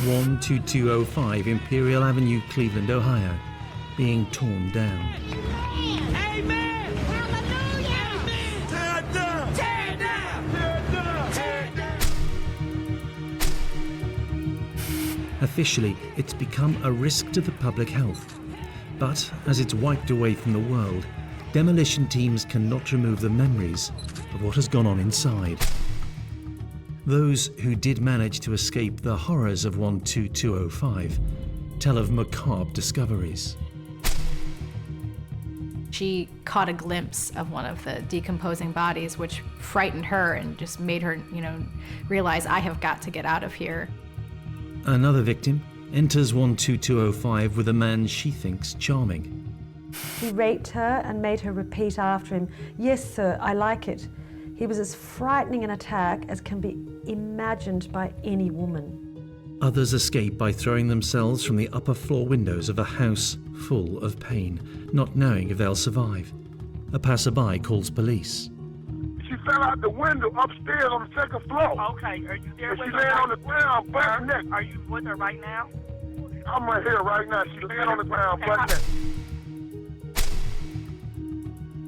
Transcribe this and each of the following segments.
12205 Imperial Avenue, Cleveland, Ohio, being torn down. Amen! Hallelujah! Tear it down! Tear it down! Tear it down! Tear it down! Officially, it's become a risk to the public health. But as it's wiped away from the world, demolition teams cannot remove the memories of what has gone on inside. Those who did manage to escape the horrors of 12205 tell of macabre discoveries. She caught a glimpse of one of the decomposing bodies, which frightened her and just made her, realize, I have got to get out of here. Another victim enters 12205 with a man she thinks charming. He raped her and made her repeat after him, "Yes, sir, I like it." He was as frightening an attack as can be imagined by any woman. Others escape by throwing themselves from the upper floor windows of a house full of pain, not knowing if they'll survive. A passerby calls police. She fell out the window upstairs on the second floor. Okay, are you there And with she her? laying on the ground, butt neck. Are you with her right now? I'm right here right now. She laying on the ground, Okay, butt neck.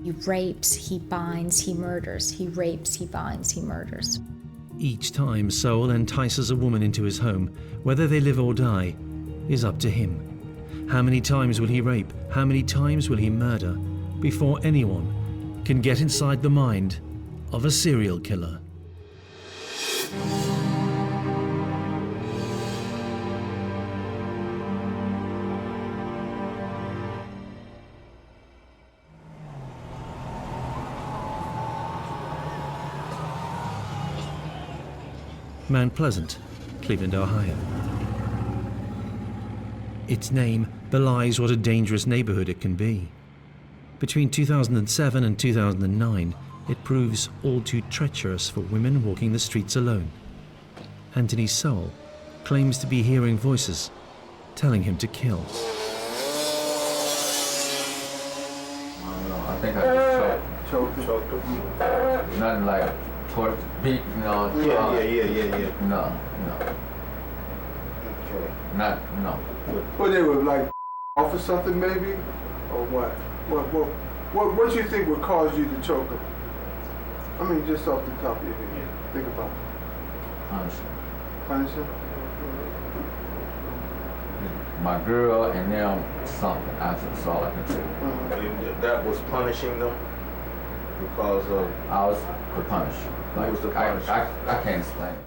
He rapes, he binds, he murders. He rapes, he binds, he murders. Each time Sowell entices a woman into his home, whether they live or die, is up to him. How many times will he rape? How many times will he murder before anyone can get inside the mind of a serial killer? Mount Pleasant, Cleveland, Ohio. Its name belies what a dangerous neighborhood it can be. Between 2007 and 2009, it proves all too treacherous for women walking the streets alone. Anthony Sowell claims to be hearing voices telling him to kill. I think I choked him. Nothing like torture, beat, Yeah. No. Okay. No. What they were like off or something maybe? Or what? What you think would cause you to choke him? I mean, just off the top of your head. Think about it. Punish him? My girl and them something. That's all I can say. That was punishing them because of... I was the punish. Who was the punisher? I can't explain it.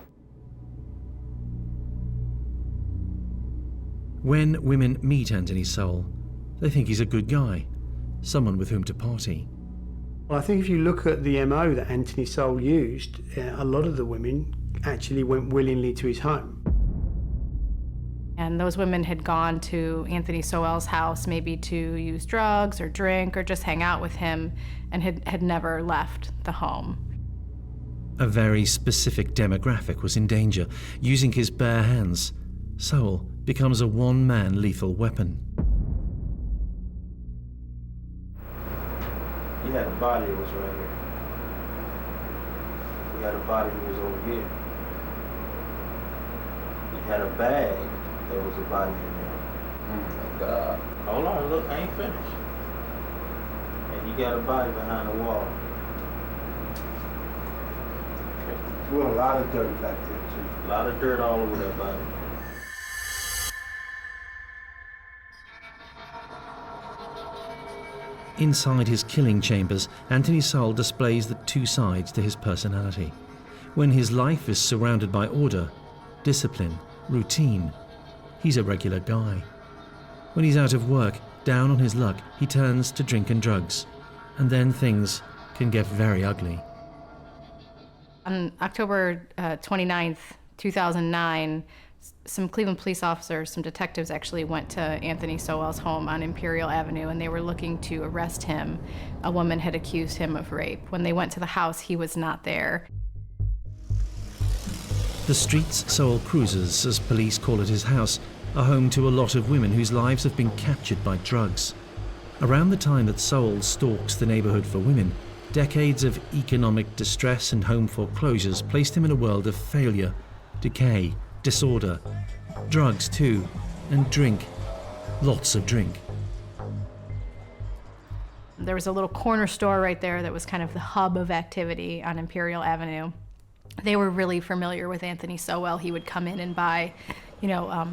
When women meet Anthony Sowell, they think he's a good guy, someone with whom to party. Well, I think if you look at the MO that Anthony Sowell used, a lot of the women actually went willingly to his home. And those women had gone to Anthony Sowell's house maybe to use drugs or drink or just hang out with him and had never left the home. A very specific demographic was in danger. Using his bare hands, Sowell becomes a one-man lethal weapon. You had a body that was right here. You had a body that was over here. You had a bag, there was a body in there. Oh, God. Hold on, look, I ain't finished. And you got a body behind the wall. Well, a lot of dirt back there too. A lot of dirt all over that body. Inside his killing chambers, Anthony Sowell displays the two sides to his personality. When his life is surrounded by order, discipline, routine, he's a regular guy. When he's out of work, down on his luck, he turns to drink and drugs. And then things can get very ugly. On October 29th, 2009, some Cleveland police officers, some detectives actually went to Anthony Sowell's home on Imperial Avenue, and they were looking to arrest him. A woman had accused him of rape. When they went to the house, he was not there. The streets Sowell cruises, as police call it his house, are home to a lot of women whose lives have been captured by drugs. Around the time that Sowell stalks the neighborhood for women, decades of economic distress and home foreclosures placed him in a world of failure, decay, disorder, Drugs too, and drink. Lots of drink. There was a little corner store right there that was kind of the hub of activity on Imperial Avenue. They were really familiar with Anthony Sowell. He would come in and buy,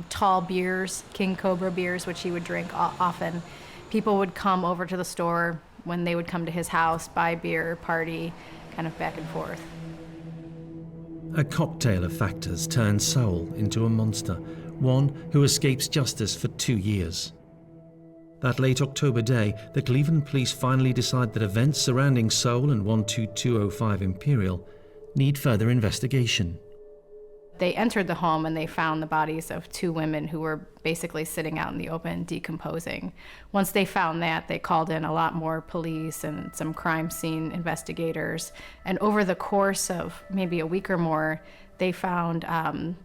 tall beers, King Cobra beers, which he would drink often. People would come over to the store when they would come to his house, buy beer, party, kind of back and forth. A cocktail of factors turns Sowell into a monster, one who escapes justice for 2 years. That late October day, the Cleveland police finally decide that events surrounding Sowell and 12205 Imperial need further investigation. They entered the home and they found the bodies of 2 women who were basically sitting out in the open, decomposing. Once they found that, they called in a lot more police and some crime scene investigators. And over the course of maybe a week or more, they found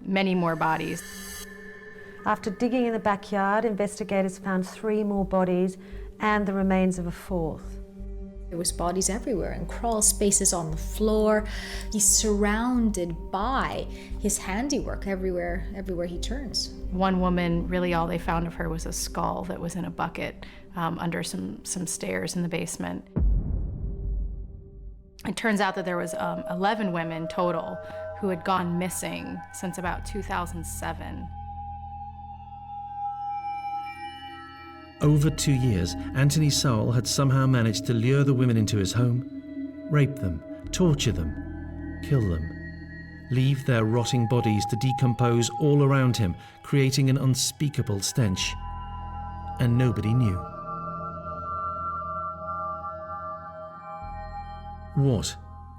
many more bodies. After digging in the backyard, investigators found 3 more bodies and the remains of a 4th. There was bodies everywhere, in crawl spaces on the floor. He's surrounded by his handiwork everywhere he turns. One woman, really all they found of her was a skull that was in a bucket under some stairs in the basement. It turns out that there was 11 women total who had gone missing since about 2007. Over 2 years, Anthony Sowell had somehow managed to lure the women into his home, rape them, torture them, kill them, leave their rotting bodies to decompose all around him, creating an unspeakable stench. And nobody knew. What,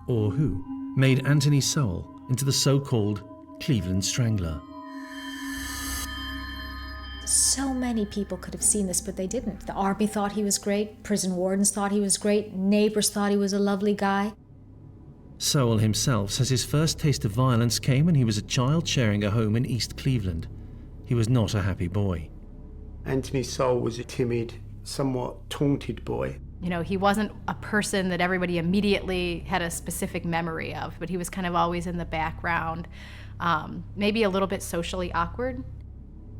or who, made Anthony Sowell into the so-called Cleveland Strangler? So many people could have seen this, but they didn't. The army thought he was great, prison wardens thought he was great, neighbors thought he was a lovely guy. Sowell himself says his first taste of violence came when he was a child sharing a home in East Cleveland. He was not a happy boy. Anthony Sowell was a timid, somewhat taunted boy. He wasn't a person that everybody immediately had a specific memory of, but he was kind of always in the background, maybe a little bit socially awkward.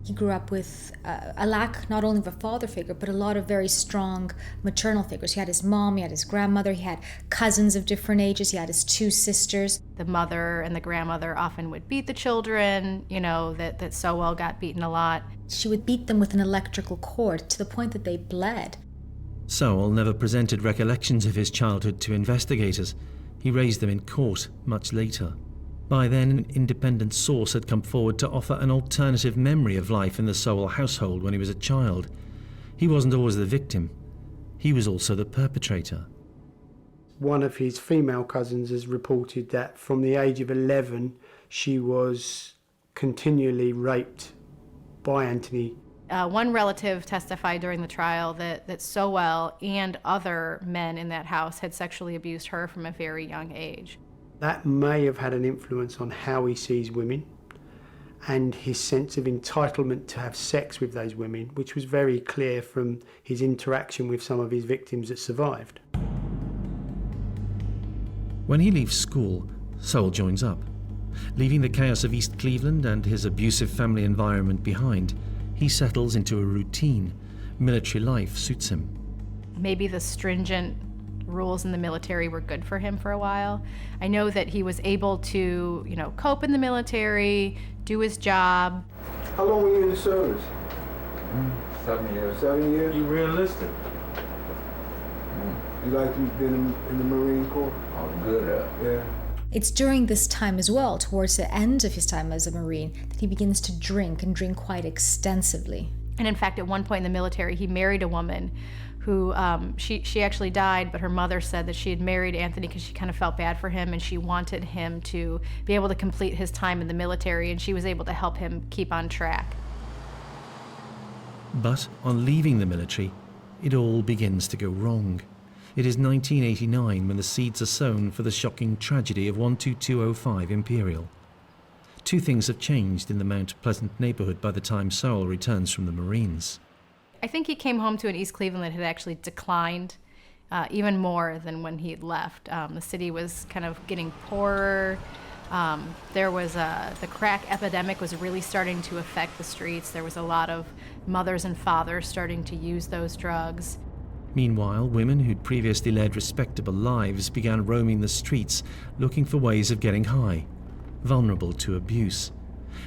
He grew up with a lack not only of a father figure, but a lot of very strong maternal figures. He had his mom, he had his grandmother, he had cousins of different ages, he had his 2 sisters. The mother and the grandmother often would beat the children, that Sowell got beaten a lot. She would beat them with an electrical cord to the point that they bled. Sowell never presented recollections of his childhood to investigators. He raised them in court much later. By then, an independent source had come forward to offer an alternative memory of life in the Sowell household when he was a child. He wasn't always the victim. He was also the perpetrator. One of his female cousins has reported that from the age of 11, she was continually raped by Anthony. One relative testified during the trial that Sowell and other men in that house had sexually abused her from a very young age. That may have had an influence on how he sees women and his sense of entitlement to have sex with those women, which was very clear from his interaction with some of his victims that survived. When he leaves school, Sowell joins up. Leaving the chaos of East Cleveland and his abusive family environment behind, he settles into a routine. Military life suits him. Maybe the stringent rules in the military were good for him for a while. I know that he was able to, cope in the military, do his job. How long were you in the service? 7 years. 7 years? You realistic. You like to be in the Marine Corps? I'm good at it. Yeah. It's during this time as well, towards the end of his time as a Marine, that he begins to drink and drink quite extensively. And in fact, at one point in the military, he married a woman who, she actually died, but her mother said that she had married Anthony because she kind of felt bad for him and she wanted him to be able to complete his time in the military, and she was able to help him keep on track. But on leaving the military, it all begins to go wrong. It is 1989 when the seeds are sown for the shocking tragedy of 12205 Imperial. 2 things have changed in the Mount Pleasant neighborhood by the time Sowell returns from the Marines. I think he came home to an East Cleveland that had actually declined even more than when he had left. The city was kind of getting poorer. There was the crack epidemic was really starting to affect the streets. There was a lot of mothers and fathers starting to use those drugs. Meanwhile, women who'd previously led respectable lives began roaming the streets looking for ways of getting high, vulnerable to abuse.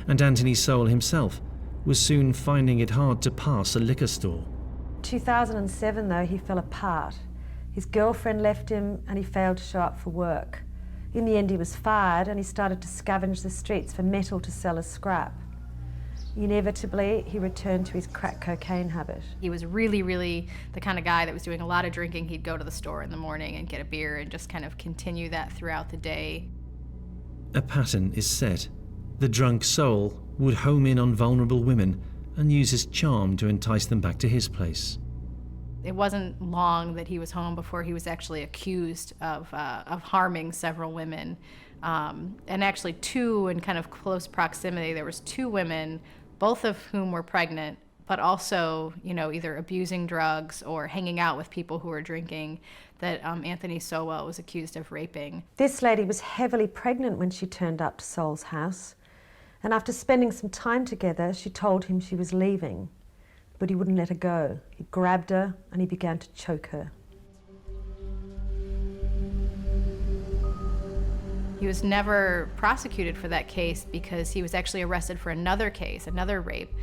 And Anthony Sowell himself was soon finding it hard to pass a liquor store. 2007, though, he fell apart. His girlfriend left him and he failed to show up for work. In the end, he was fired and he started to scavenge the streets for metal to sell as scrap. Inevitably, he returned to his crack cocaine habit. He was really the kind of guy that was doing a lot of drinking. He'd go to the store in the morning and get a beer and just kind of continue that throughout the day. A pattern is set. The drunk Sowell would home in on vulnerable women and use his charm to entice them back to his place. It wasn't long that he was home before he was actually accused of harming several women. And actually two in kind of close proximity. There was two women, both of whom were pregnant, but also, either abusing drugs or hanging out with people who were drinking, that Anthony Sowell was accused of raping. This lady was heavily pregnant when she turned up to Sowell's house. And after spending some time together, she told him she was leaving, but he wouldn't let her go. He grabbed her and he began to choke her. He was never prosecuted for that case because he was actually arrested for another case, another rape,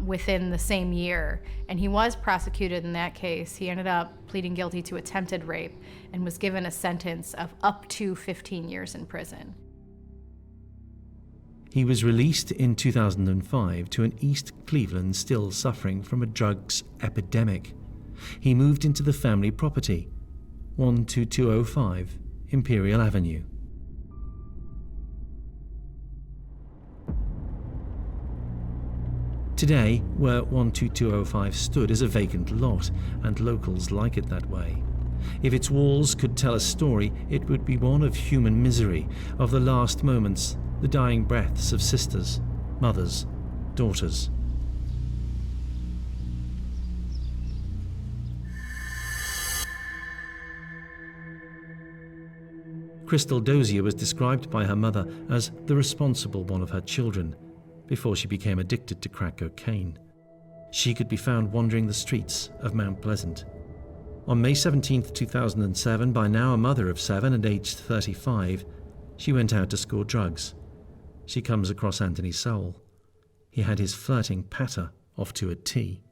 within the same year. And he was prosecuted in that case. He ended up pleading guilty to attempted rape and was given a sentence of up to 15 years in prison. He was released in 2005 to an East Cleveland still suffering from a drugs epidemic. He moved into the family property, 12205 Imperial Avenue. Today, where 12205 stood is a vacant lot, and locals like it that way. If its walls could tell a story, it would be one of human misery, of the last moments, the dying breaths of sisters, mothers, daughters. Crystal Dozier was described by her mother as the responsible one of her children, before she became addicted to crack cocaine. She could be found wandering the streets of Mount Pleasant. On May 17, 2007, by now a mother of 7 and aged 35, she went out to score drugs. She comes across Anthony Sowell. He had his flirting patter off to a T.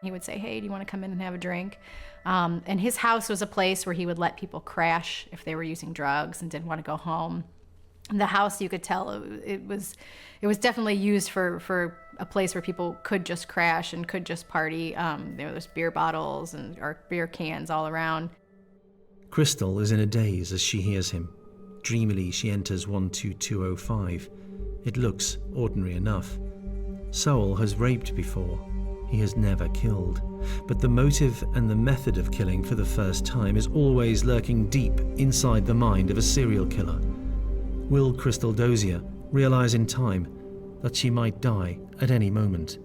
He would say, "Hey, do you want to come in and have a drink?" And his house was a place where he would let people crash if they were using drugs and didn't want to go home. The house, you could tell, it was definitely used for a place where people could just crash and could just party. There's beer bottles or beer cans all around. Crystal is in a daze as she hears him. Dreamily, she enters 12205. It looks ordinary enough. Sowell has raped before. He has never killed. But the motive and the method of killing for the first time is always lurking deep inside the mind of a serial killer. Will Crystal Dozier realize in time that she might die at any moment?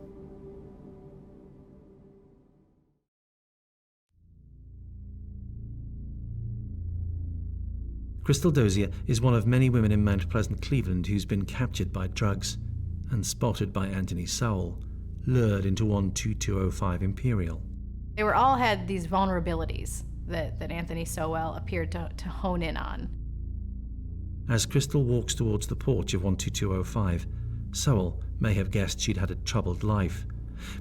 Crystal Dozier is one of many women in Mount Pleasant, Cleveland, who's been captured by drugs and spotted by Anthony Sowell, lured into 12205 Imperial. They all had these vulnerabilities that Anthony Sowell appeared to hone in on. As Crystal walks towards the porch of 12205, Sowell may have guessed she'd had a troubled life.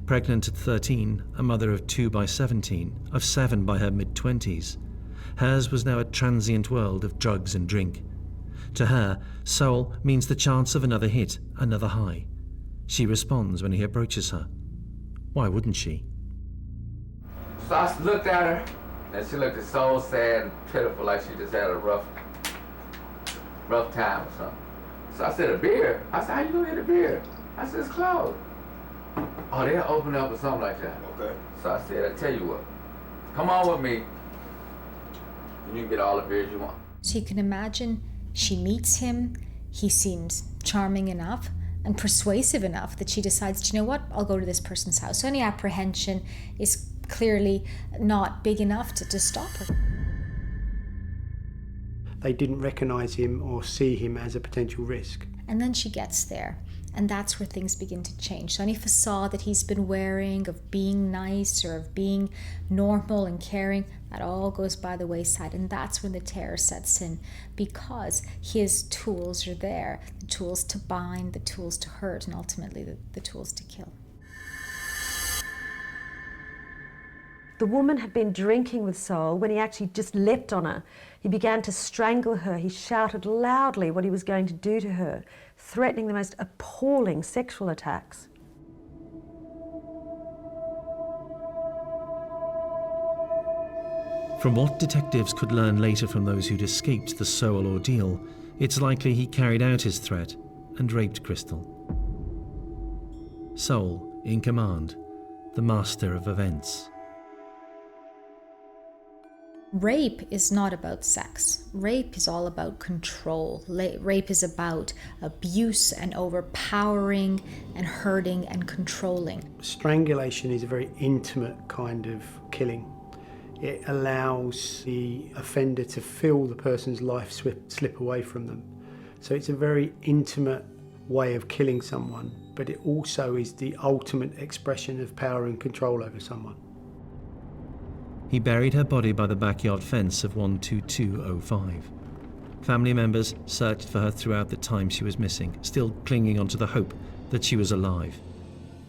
Pregnant at 13, a mother of 2 by 17, of 7 by her mid-20s. Hers was now a transient world of drugs and drink. To her, Sowell means the chance of another hit, another high. She responds when he approaches her. Why wouldn't she? So I looked at her, and she looked so sad and pitiful, like she just had a rough time or something. So I said, "A beer?" I said, "How you gonna get a beer?" I said, "It's closed." "Oh, they'll open up or something like that." Okay. So I said, "I tell you what, come on with me, and you can get all the beers you want." So you can imagine she meets him, he seems charming enough and persuasive enough that she decides, you know what, I'll go to this person's house. So any apprehension is clearly not big enough to stop her. They didn't recognise him or see him as a potential risk. And then she gets there, and that's where things begin to change. So any facade that he's been wearing of being nice or of being normal and caring, that all goes by the wayside. And that's when the terror sets in, because his tools are there. The tools to bind, the tools to hurt, and ultimately the tools to kill. The woman had been drinking with Sowell when he actually just leapt on her. He began to strangle her. He shouted loudly what he was going to do to her, threatening the most appalling sexual attacks. From what detectives could learn later from those who'd escaped the Sowell ordeal, it's likely he carried out his threat and raped Crystal. Sowell, in command, the master of events. Rape is not about sex. Rape is all about control. Rape is about abuse and overpowering and hurting and controlling. Strangulation is a very intimate kind of killing. It allows the offender to feel the person's life slip away from them. So it's a very intimate way of killing someone, but it also is the ultimate expression of power and control over someone. He buried her body by the backyard fence of 12205. Family members searched for her throughout the time she was missing, still clinging onto the hope that she was alive.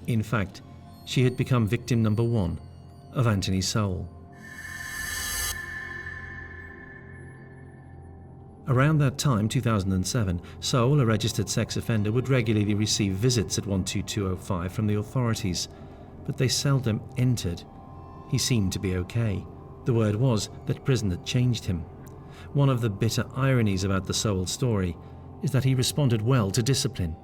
In fact, she had become victim number 1 of Anthony Sowell. Around that time, 2007, Sowell, a registered sex offender, would regularly receive visits at 12205 from the authorities, but they seldom entered. He seemed to be okay. The word was that prison had changed him. One of the bitter ironies about the Sowell story is that he responded well to discipline.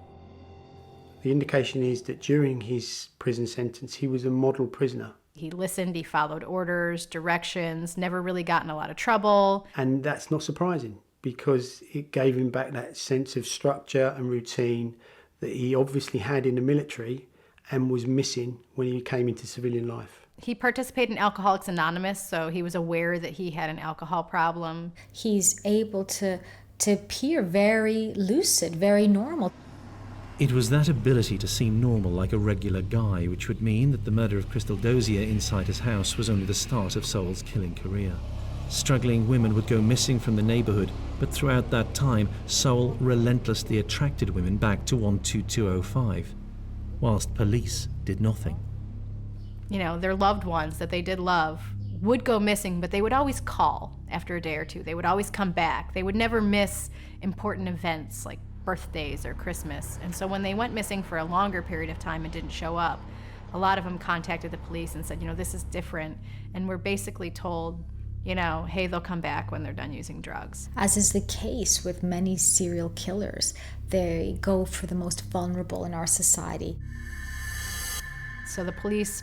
The indication is that during his prison sentence, he was a model prisoner. He listened, he followed orders, directions, never really got in a lot of trouble. And that's not surprising, because it gave him back that sense of structure and routine that he obviously had in the military and was missing when he came into civilian life. He participated in Alcoholics Anonymous, so he was aware that he had an alcohol problem. He's able to appear very lucid, very normal. It was that ability to seem normal, like a regular guy, which would mean that the murder of Crystal Dozier inside his house was only the start of Sowell's killing career. Struggling women would go missing from the neighborhood, but throughout that time, Sowell relentlessly attracted women back to 12205, whilst police did nothing. You know, their loved ones that they did love would go missing, but they would always call after a day or two. They would always come back. They would never miss important events like birthdays or Christmas. And so when they went missing for a longer period of time and didn't show up, a lot of them contacted the police and said, you know, this is different. And we're basically told, you know, hey, they'll come back when they're done using drugs. As is the case with many serial killers, they go for the most vulnerable in our society. So the police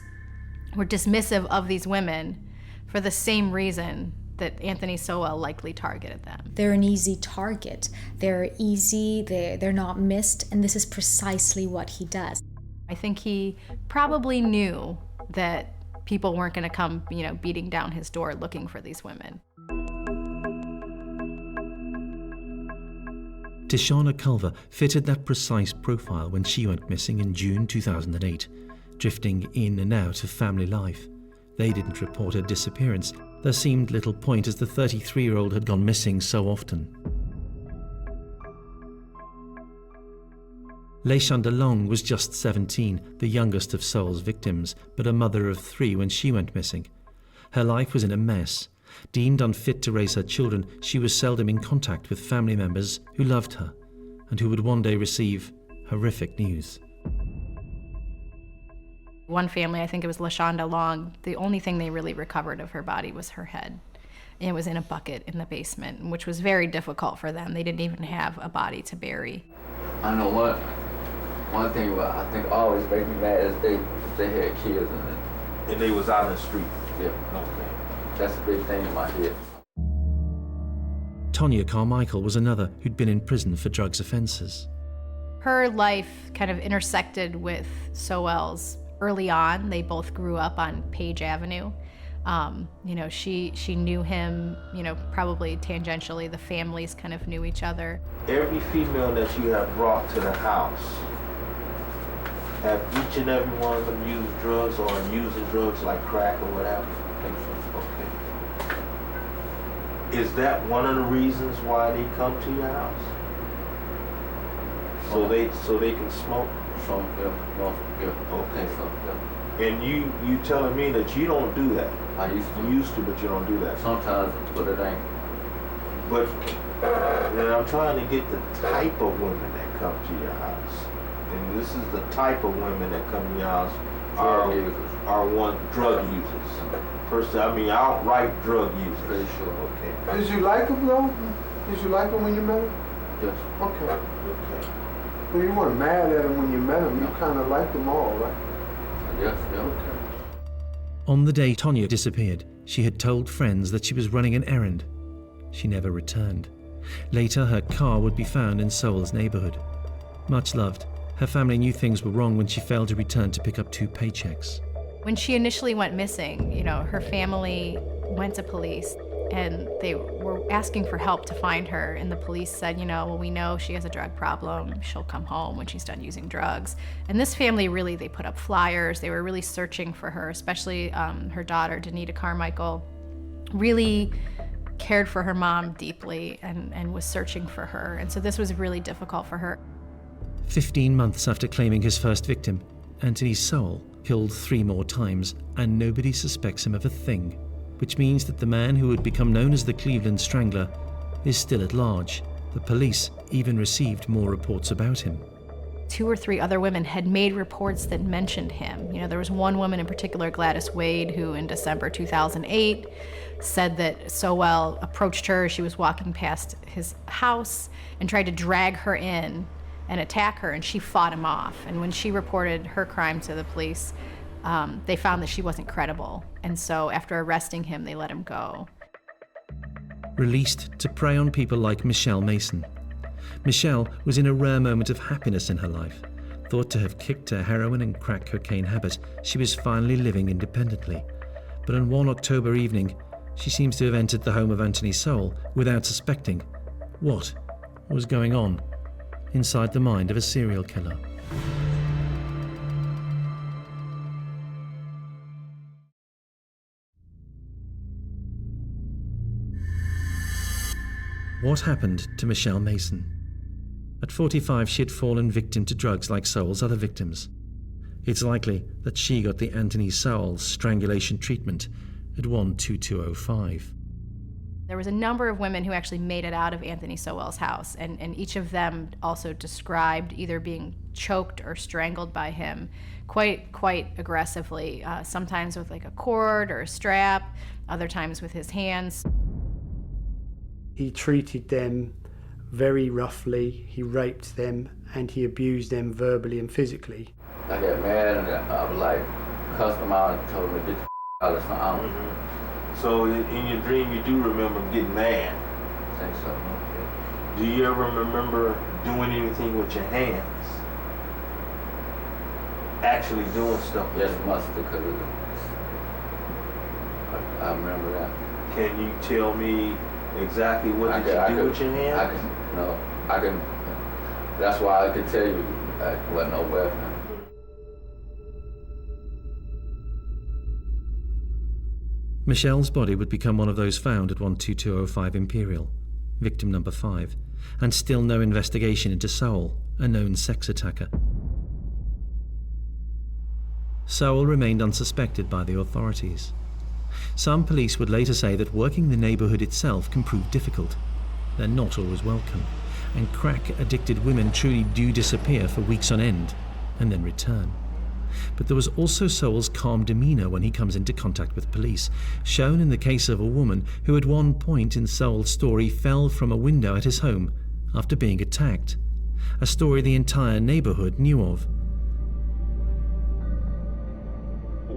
were dismissive of these women for the same reason that Anthony Sowell likely targeted them. They're an easy target. They're easy, they're not missed, and this is precisely what he does. I think he probably knew that people weren't going to come, you know, beating down his door looking for these women. Tishana Culver fitted that precise profile when she went missing in June 2008. Drifting in and out of family life. They didn't report her disappearance. There seemed little point as the 33-year-old had gone missing so often. Leishanda Long was just 17, the youngest of Sowell's victims, but a mother of 3 when she went missing. Her life was in a mess. Deemed unfit to raise her children, she was seldom in contact with family members who loved her and who would one day receive horrific news. One family, I think it was LaShonda Long, the only thing they really recovered of her body was her head. And it was in a bucket in the basement, which was very difficult for them. They didn't even have a body to bury. I know one thing about I think always make me mad is they had kids in it. And they was out in the street. Yeah. Okay. That's a big thing in my head. Tonya Carmichael was another who'd been in prison for drugs offences. Her life kind of intersected with Sowell's. Early on, they both grew up on Page Avenue. You know, she knew him, you know, probably tangentially. The families kind of knew each other. Every female that you have brought to the house, have each and every one of them used drugs or using drugs like crack or whatever? Okay. Is that one of the reasons why they come to your house? So they can smoke? Okay. And you telling me that you don't do that? I used to, but you don't do that. Sometimes, but it ain't. But then I'm trying to get the type of women that come to your house. And this is the type of women that come to your house are one drug users. Outright drug users. Pretty sure. Okay. Did you like them though? Did you like them when you met them? Yes. Okay. Well, you weren't mad at them when you met them. You kind of liked them all, right? Yes. Okay. On the day Tonya disappeared, she had told friends that she was running an errand. She never returned. Later, her car would be found in Sowell's neighborhood. Much loved, her family knew things were wrong when she failed to return to pick up 2 paychecks. When she initially went missing, you know, her family went to police and they were asking for help to find her. And the police said, you know, well, we know she has a drug problem. She'll come home when she's done using drugs. And this family really, they put up flyers. They were really searching for her, especially her daughter, Danita Carmichael, really cared for her mom deeply and was searching for her. And so this was really difficult for her. 15 months after claiming his first victim, Anthony Sowell killed 3 more times, and nobody suspects him of a thing, which means that the man who would become known as the Cleveland Strangler is still at large. The police even received more reports about him. 2 or 3 other women had made reports that mentioned him. You know, there was one woman in particular, Gladys Wade, who in December 2008 said that Sowell approached her. She was walking past his house and tried to drag her in and attack her, and she fought him off. And when she reported her crime to the police, they found that she wasn't credible. And so after arresting him, they let him go. Released to prey on people like Michelle Mason. Michelle was in a rare moment of happiness in her life. Thought to have kicked her heroin and crack cocaine habit, she was finally living independently. But on one October evening, she seems to have entered the home of Anthony Sowell without suspecting what was going on inside the mind of a serial killer. What happened to Michelle Mason? At 45, she had fallen victim to drugs like Sowell's other victims. It's likely that she got the Anthony Sowell strangulation treatment at 12205. There was a number of women who actually made it out of Anthony Sowell's house, and each of them also described either being choked or strangled by him quite aggressively, sometimes with like a cord or a strap, other times with his hands. He treated them very roughly, he raped them, and he abused them verbally and physically. I got mad and I was like, cussed him out and told him to get the out of something. So in your dream, you do remember getting mad? I think so. Okay. Do you ever remember doing anything with your hands? Actually doing stuff? Yes, must, because I remember that. Can you tell me exactly what did you do with your hands? I can. That's why I could tell you it wasn't no weapon. Michelle's body would become one of those found at 12205 Imperial, victim number 5, and still no investigation into Sowell, a known sex attacker. Sowell remained unsuspected by the authorities. Some police would later say that working the neighborhood itself can prove difficult. They're not always welcome, and crack-addicted women truly do disappear for weeks on end and then return. But there was also Sowell's calm demeanor when he comes into contact with police, shown in the case of a woman who at one point in Sowell's story fell from a window at his home after being attacked, a story the entire neighborhood knew of.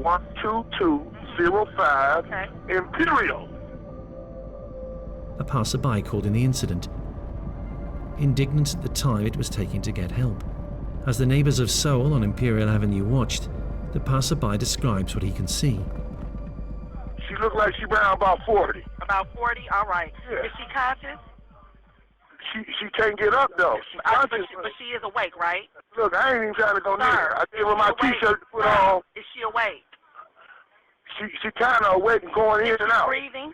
12205 Imperial. A passerby called in the incident. Indignant at the time it was taking to get help. As the neighbors of Sowell on Imperial Avenue watched, the passerby describes what he can see. She look like she around about 40. About 40? All right. Yeah. Is she conscious? She can't get up, though. But she is awake, right? Look, I ain't even trying to go near her. I gave her my Awake. T-shirt to put on. Is she awake? She kind of awake and going in and out. Breathing?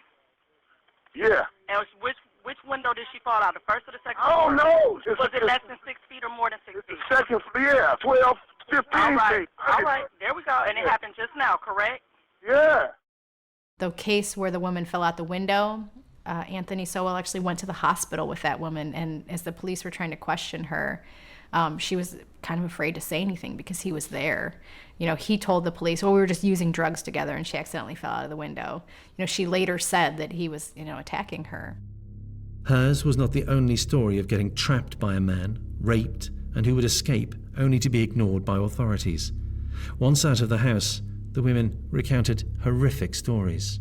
Yeah. And which window did she fall out? The first or the second? I don't know. Was it less than 6 feet or more than 6 feet? Second, yeah, 12, 15 All right. feet. All right. There we go. And it happened just now, correct? Yeah. The case where the woman fell out the window, Anthony Sowell actually went to the hospital with that woman, and as the police were trying to question her, she was kind of afraid to say anything because he was there. You know, he told the police, well, we were just using drugs together, and she accidentally fell out of the window. You know, she later said that he was, attacking her. Hers was not the only story of getting trapped by a man, raped, and who would escape only to be ignored by authorities. Once out of the house, the women recounted horrific stories.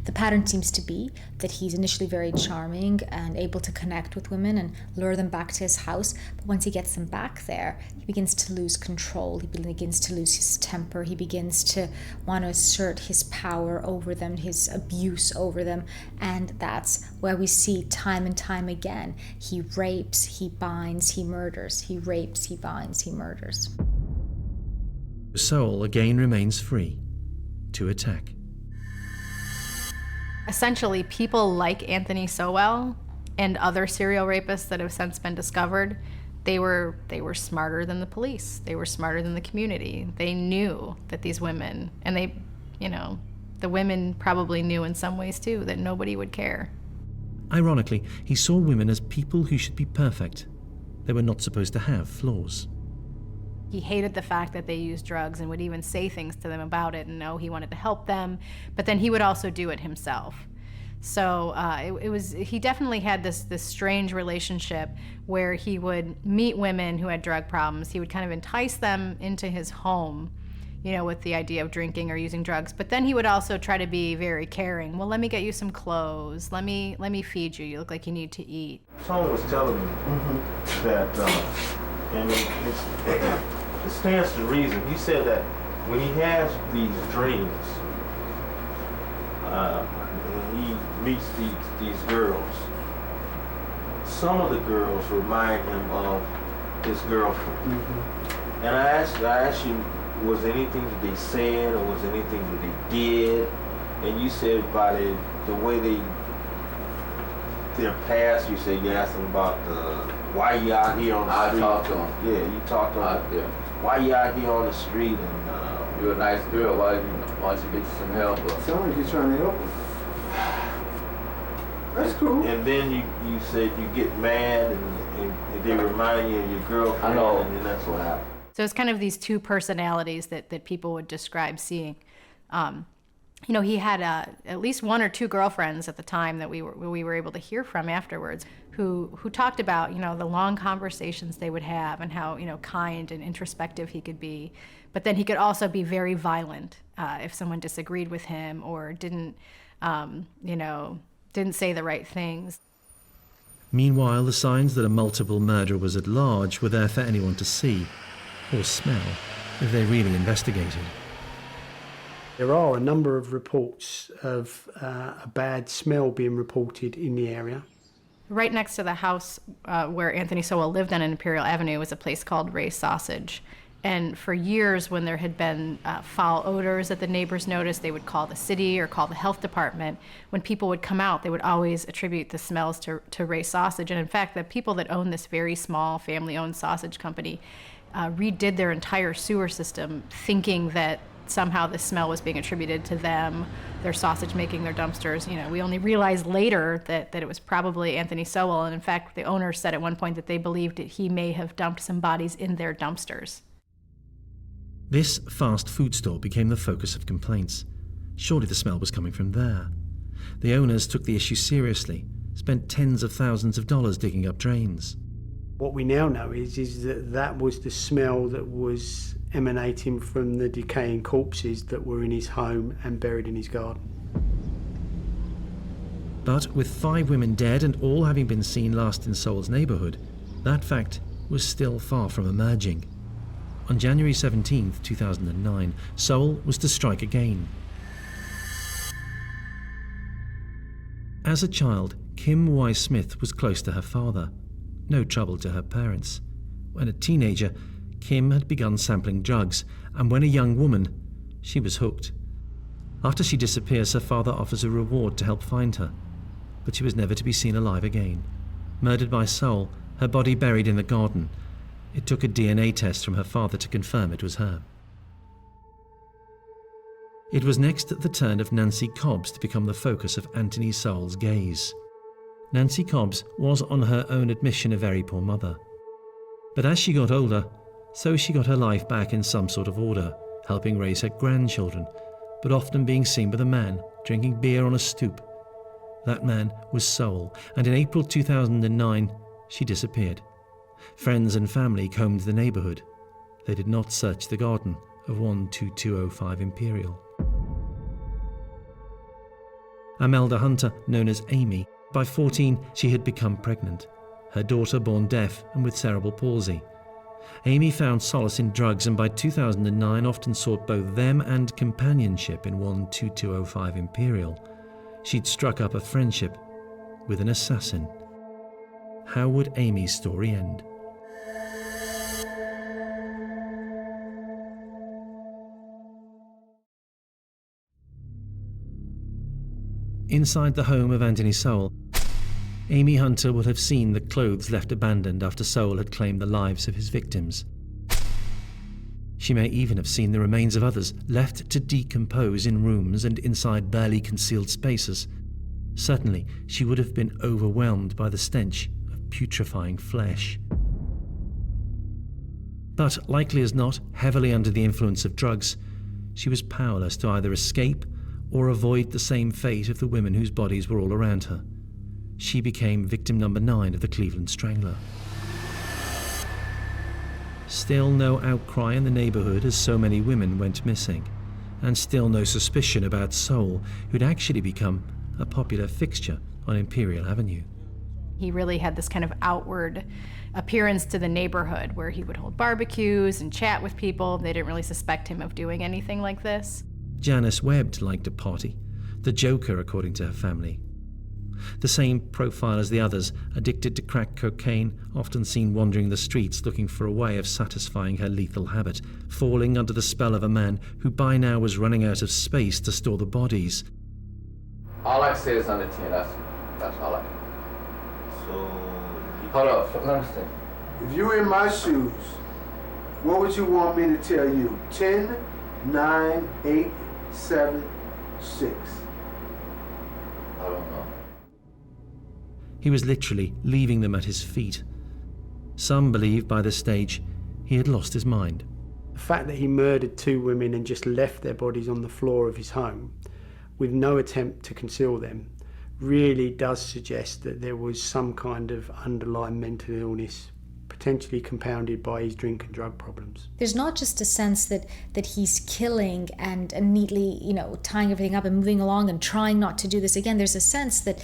The pattern seems to be that he's initially very charming and able to connect with women and lure them back to his house. But once he gets them back there, he begins to lose control. He begins to lose his temper. He begins to want to assert his power over them, his abuse over them. And that's where we see time and time again. He rapes, he binds, he murders. He rapes, he binds, he murders. Sowell again remains free to attack. Essentially, people like Anthony Sowell and other serial rapists that have since been discovered, they were smarter than the police. They were smarter than the community. They knew that these women, and they, the women probably knew in some ways too, that nobody would care. Ironically, he saw women as people who should be perfect. They were not supposed to have flaws. He hated the fact that they used drugs and would even say things to them about it, and know he wanted to help them, but then he would also do it himself. So he definitely had this strange relationship where he would meet women who had drug problems. He would kind of entice them into his home, with the idea of drinking or using drugs, but then he would also try to be very caring. Well, let me get you some clothes. Let me feed you. You look like you need to eat. Someone was telling me that, and it stands to reason. He said that when he has these dreams, he meets these girls. Some of the girls remind him of his girlfriend. Mm-hmm. And I asked you, was anything that they said or was anything that they did? And you said by the way their past, you said you asked them about why you out here on the street. I talked to them. Yeah, you talked to them. Yeah. Why you out here on the street? And you're a nice girl. Why don't you get you some help? Somebody's trying to help him. That's cool. And then you said you get mad and they remind you of your girlfriend. I know. And then that's what happened. So it's kind of these two personalities that people would describe seeing. He had at least one or two girlfriends at the time that we were able to hear from afterwards who talked about, the long conversations they would have and how, kind and introspective he could be. But then he could also be very violent if someone disagreed with him or didn't say the right things. Meanwhile, the signs that a multiple murder was at large were there for anyone to see or smell if they really investigated. There are a number of reports of a bad smell being reported in the area. Right next to the house where Anthony Sowell lived on Imperial Avenue was a place called Ray's Sausage. And for years, when there had been foul odors that the neighbors noticed, they would call the city or call the health department. When people would come out, they would always attribute the smells to Ray's Sausage. And in fact, the people that owned this very small family-owned sausage company redid their entire sewer system thinking that somehow the smell was being attributed to them, their sausage making, their dumpsters. We only realized later that it was probably Anthony Sowell. And in fact, the owner said at one point that they believed that he may have dumped some bodies in their dumpsters. This fast food store became the focus of complaints. Surely the smell was coming from there. The owners took the issue seriously, spent tens of thousands of dollars digging up drains. What we now know is that was the smell that was emanating from the decaying corpses that were in his home and buried in his garden. But with 5 women dead and all having been seen last in Sowell's neighborhood, that fact was still far from emerging. On January 17, 2009, Sowell was to strike again. As a child, Kim Y. Smith was close to her father, no trouble to her parents. When a teenager, Kim had begun sampling drugs, and when a young woman, she was hooked. After she disappears, her father offers a reward to help find her, but she was never to be seen alive again. Murdered by Sowell, her body buried in the garden. It took a DNA test from her father to confirm it was her. It was next the turn of Nancy Cobbs to become the focus of Anthony Sowell's gaze. Nancy Cobbs was, on her own admission, a very poor mother. But as she got older, so she got her life back in some sort of order, helping raise her grandchildren, but often being seen with a man drinking beer on a stoop. That man was Sowell, and in April 2009, she disappeared. Friends and family combed the neighborhood. They did not search the garden of 12205 Imperial. Amelda Hunter, known as Amy, by 14 she had become pregnant, her daughter born deaf and with cerebral palsy. Amy found solace in drugs and by 2009 often sought both them and companionship in 12205 Imperial. She'd struck up a friendship with an assassin. How would Amy's story end? Inside the home of Anthony Sowell, Amy Hunter will have seen the clothes left abandoned after Sowell had claimed the lives of his victims. She may even have seen the remains of others left to decompose in rooms and inside barely concealed spaces. Certainly, she would have been overwhelmed by the stench of putrefying flesh. But, likely as not, heavily under the influence of drugs, she was powerless to either escape or avoid the same fate of the women whose bodies were all around her. She became victim number 9 of the Cleveland Strangler. Still no outcry in the neighborhood as so many women went missing, and still no suspicion about Sowell, who'd actually become a popular fixture on Imperial Avenue. He really had this kind of outward appearance to the neighborhood where he would hold barbecues and chat with people. They didn't really suspect him of doing anything like this. Janice Webb liked to party, the joker according to her family. The same profile as the others, addicted to crack cocaine, often seen wandering the streets looking for a way of satisfying her lethal habit, falling under the spell of a man who by now was running out of space to store the bodies. All I say is under 10, that's all I. So, hold up, let me see. If you were in my shoes, what would you want me to tell you? 10, 9, 8, 7, 6. I don't know. He was literally leaving them at his feet. Some believe by this stage he had lost his mind. The fact that he murdered 2 women and just left their bodies on the floor of his home with no attempt to conceal them really does suggest that there was some kind of underlying mental illness, potentially compounded by his drink and drug problems. There's not just a sense that he's killing and neatly, tying everything up and moving along and trying not to do this again. There's a sense that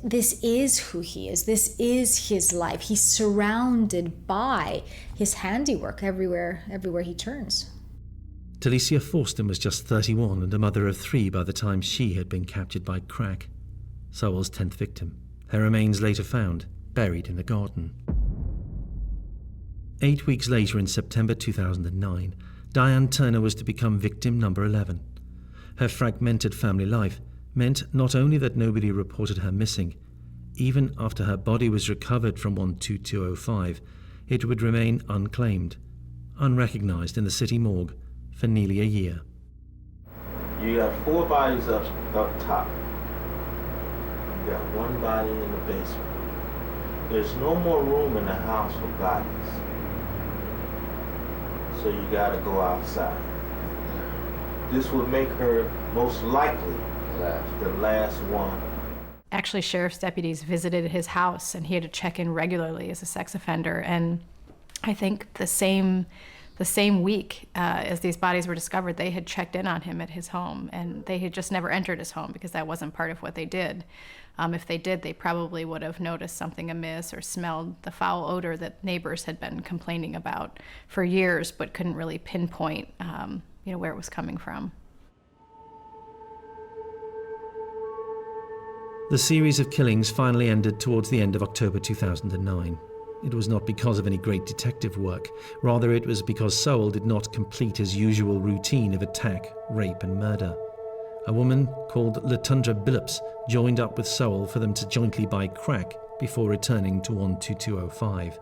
this is who he is. This is his life. He's surrounded by his handiwork everywhere he turns. Talicia Forston was just 31 and a mother of 3 by the time she had been captured by crack. Sowell's 10th victim. Her remains later found, buried in the garden. 8 weeks later, in September 2009, Diane Turner was to become victim number 11. Her fragmented family life meant not only that nobody reported her missing, even after her body was recovered from 12205, it would remain unclaimed, unrecognized in the city morgue for nearly a year. You got 4 bodies up top. You got 1 body in the basement. There's no more room in the house for bodies. So you gotta go outside. This would make her most likely the last one. Actually, sheriff's deputies visited his house and he had to check in regularly as a sex offender. And I think the same week as these bodies were discovered, they had checked in on him at his home, and they had just never entered his home because that wasn't part of what they did. If they did, they probably would have noticed something amiss or smelled the foul odor that neighbors had been complaining about for years, but couldn't really pinpoint, where it was coming from. The series of killings finally ended towards the end of October 2009. It was not because of any great detective work. Rather, it was because Sowell did not complete his usual routine of attack, rape and murder. A woman called Latundra Billups joined up with Sowell for them to jointly buy crack before returning to 12205.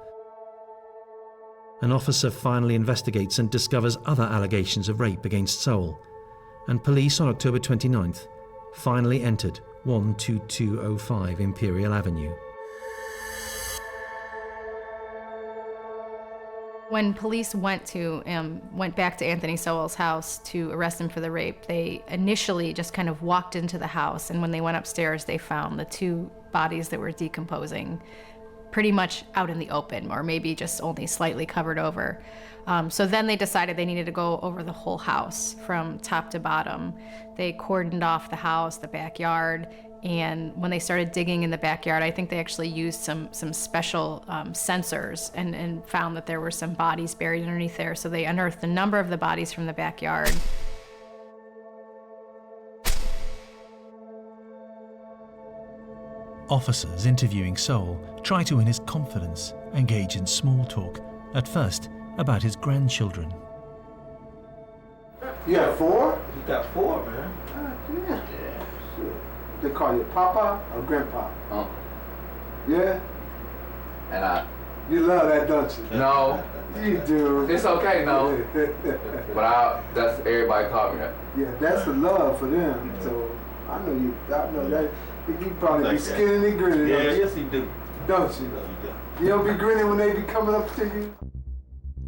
An officer finally investigates and discovers other allegations of rape against Sowell, and police on October 29th finally entered 12205 Imperial Avenue. When police went back to Anthony Sowell's house to arrest him for the rape, they initially just kind of walked into the house, and when they went upstairs, they found the two bodies that were decomposing pretty much out in the open, or maybe just only slightly covered over. So then they decided they needed to go over the whole house from top to bottom. They cordoned off the house, the backyard, and when they started digging in the backyard, I think they actually used some special sensors and found that there were some bodies buried underneath there. So they unearthed a number of the bodies from the backyard. Officers interviewing Sowell try to win his confidence, engage in small talk, at first about his grandchildren. You got 4? You got 4, man. Yeah. Shit. They call you Papa or Grandpa? Yeah? And You love that, don't you? no, You do. it's okay, no. But that's everybody call me that. Yeah, that's the love for them. So I know that. You probably Like be skinning and grinning. Yeah, don't you? yes, he do. Don't you? No, he do. You don't be grinning when they be coming up to you?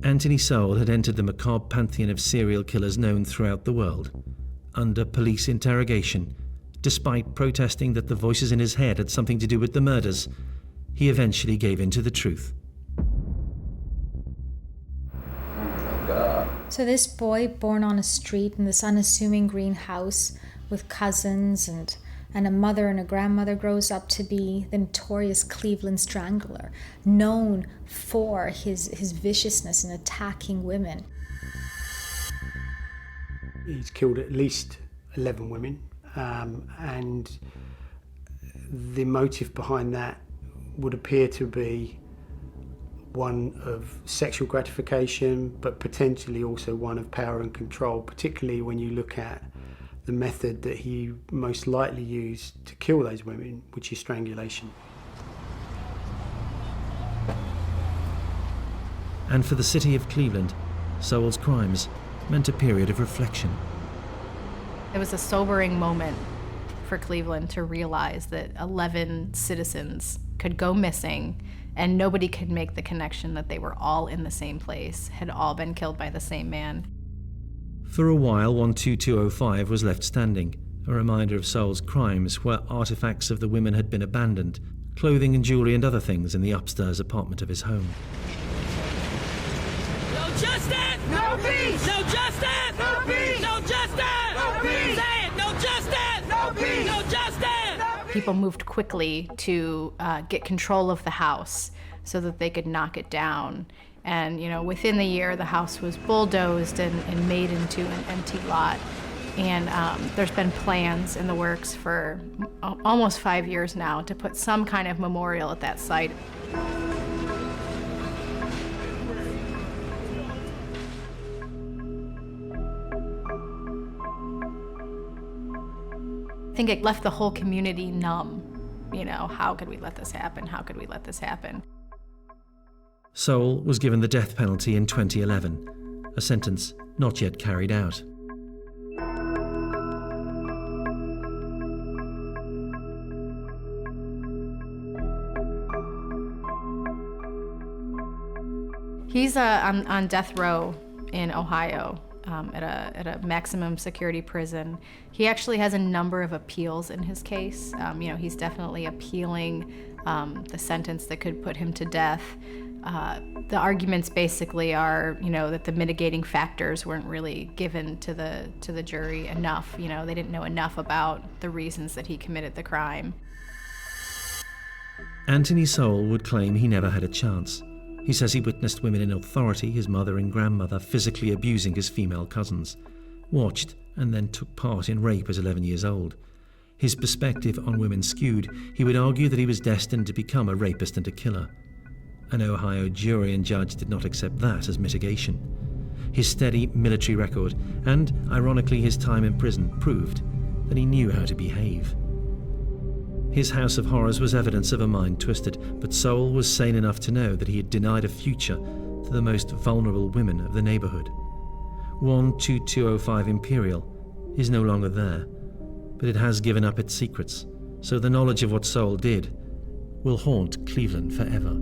Anthony Sowell had entered the macabre pantheon of serial killers known throughout the world. Under police interrogation, despite protesting that the voices in his head had something to do with the murders, he eventually gave in to the truth. So this boy born on a street in this unassuming green house with cousins and a mother and a grandmother grows up to be the notorious Cleveland Strangler, known for his viciousness in attacking women. He's killed at least 11 women, and the motive behind that would appear to be one of sexual gratification, but potentially also one of power and control, particularly when you look at the method that he most likely used to kill those women, which is strangulation. And for the city of Cleveland, Sowell's crimes meant a period of reflection. It was a sobering moment for Cleveland to realize that 11 citizens could go missing and nobody could make the connection that they were all in the same place, had all been killed by the same man. For a while, 12205 was left standing, a reminder of Sowell's crimes where artifacts of the women had been abandoned, clothing and jewelry and other things in the upstairs apartment of his home. No justice! No peace! No justice! No peace! No justice! No peace! Say it! No justice! No peace! No justice! People moved quickly to get control of the house so that they could knock it down. And, within the year, the house was bulldozed and made into an empty lot. And there's been plans in the works for almost 5 years now to put some kind of memorial at that site. I think it left the whole community numb. How could we let this happen? How could we let this happen? Sowell was given the death penalty in 2011, a sentence not yet carried out. He's on death row in Ohio at a maximum security prison. He actually has a number of appeals in his case. He's definitely appealing the sentence that could put him to death. The arguments basically are, that the mitigating factors weren't really given to the jury enough. They didn't know enough about the reasons that he committed the crime. Anthony Sowell would claim he never had a chance. He says he witnessed women in authority, his mother and grandmother, physically abusing his female cousins, watched and then took part in rape as 11 years old. His perspective on women skewed, he would argue that he was destined to become a rapist and a killer. An Ohio jury and judge did not accept that as mitigation. His steady military record and, ironically, his time in prison proved that he knew how to behave. His house of horrors was evidence of a mind twisted, but Sowell was sane enough to know that he had denied a future to the most vulnerable women of the neighborhood. 12205 Imperial is no longer there, but it has given up its secrets, so the knowledge of what Sowell did will haunt Cleveland forever.